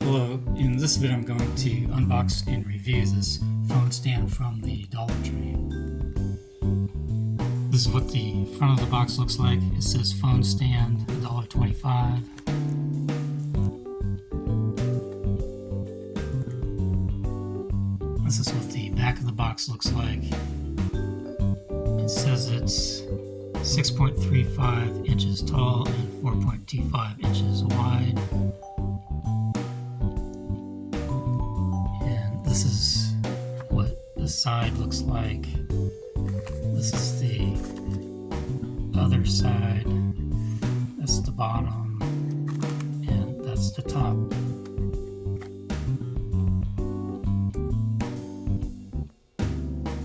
Hello, in this video I'm going to unbox and review this phone stand from the Dollar Tree. This is what the front of the box looks like. It says phone stand, $1.25. This is what the back of the box looks like. It says it's 6.35 inches tall and 4.25 inches wide. And this is what the side looks like. This is the other side. That's the bottom. And that's the top.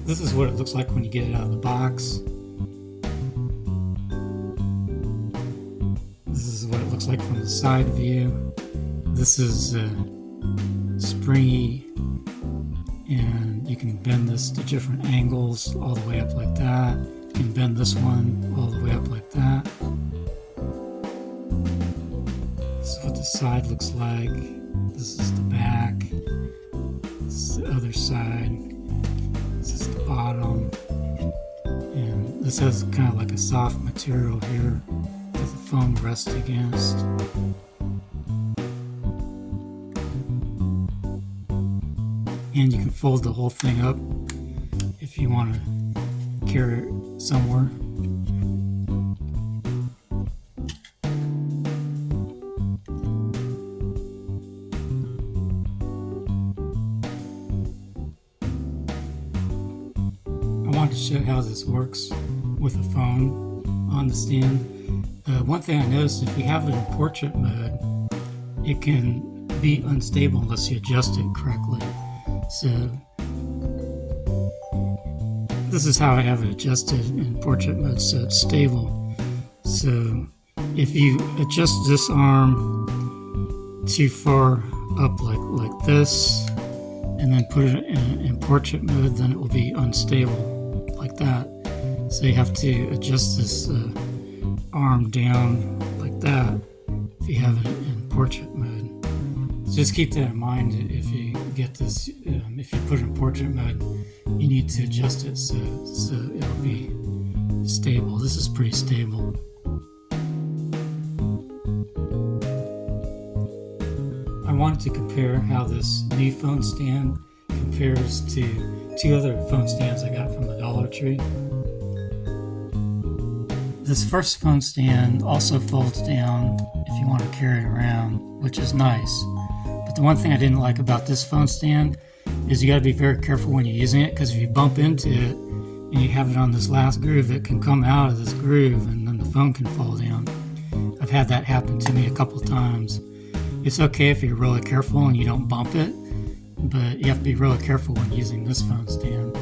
This is what it looks like when you get it out of the box. This is what it looks like from the side view. This is springy, and you can bend this to different angles all the way up like that. You can bend this one all the way up like that. This is what the side looks like. This is the back. This is the other side. This is the bottom, and this has kind of like a soft material here that the phone rests against. And you can fold the whole thing up if you want to carry it somewhere. I wanted to show how this works with a phone on the stand. One thing I noticed, if you have it in portrait mode, it can be unstable unless you adjust it correctly. So this is how I have it adjusted in portrait mode, so it's stable. So if you adjust this arm too far up like this, and then put it in portrait mode, then it will be unstable like that. So you have to adjust this arm down like that if you have it in portrait mode. So just keep that in mind if you get this. If you put it in portrait mode, you need to adjust it so it'll be stable. This is pretty stable. I wanted to compare how this new phone stand compares to two other phone stands I got from the Dollar Tree. This first phone stand also folds down if you want to carry it around, which is nice. But the one thing I didn't like about this phone stand is you got to be very careful when you're using it, because if you bump into it and you have it on this last groove, it can come out of this groove and then the phone can fall down. I've had that happen to me a couple times. It's okay if you're really careful and you don't bump it, but you have to be really careful when using this phone stand.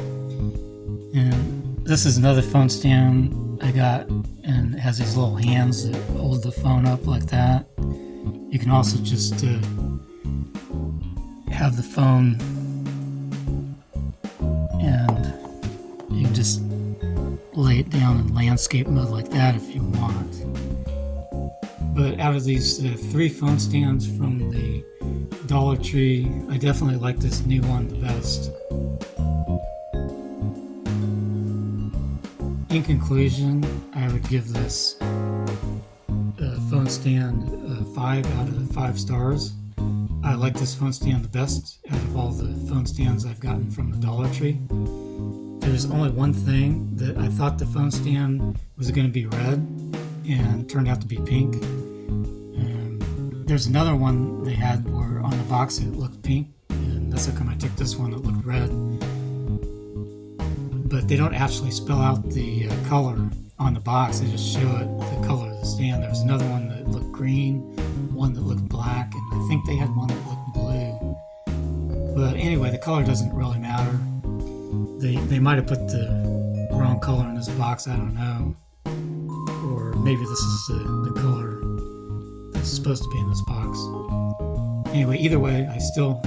And this is another phone stand I got, and it has these little hands that hold the phone up like that. You can also just have the phone, and you can just lay it down in landscape mode like that if you want. But out of these three phone stands from the Dollar Tree, I definitely like this new one the best. In conclusion, I would give this phone stand 5 out of 5 stars. I like this phone stand the best out of all the phone stands I've gotten from the Dollar Tree. There's only one thing that I thought the phone stand was going to be red, and turned out to be pink. There's another one they had where on the box it looked pink, and that's how come I took this one that looked red. But they don't actually spell out the color on the box, they just show it the color of the stand. There was another one that looked green, one that looked black, and I think they had one that looked blue. But anyway, the color doesn't really matter. They might have put the wrong color in this box, I don't know. Or maybe this is the color that's supposed to be in this box. Anyway, either way, I still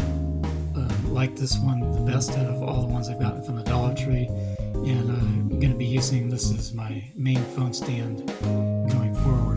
like this one the best out of all the ones I've gotten from the Dollar Tree, and I'm going to be using this as my main phone stand going forward.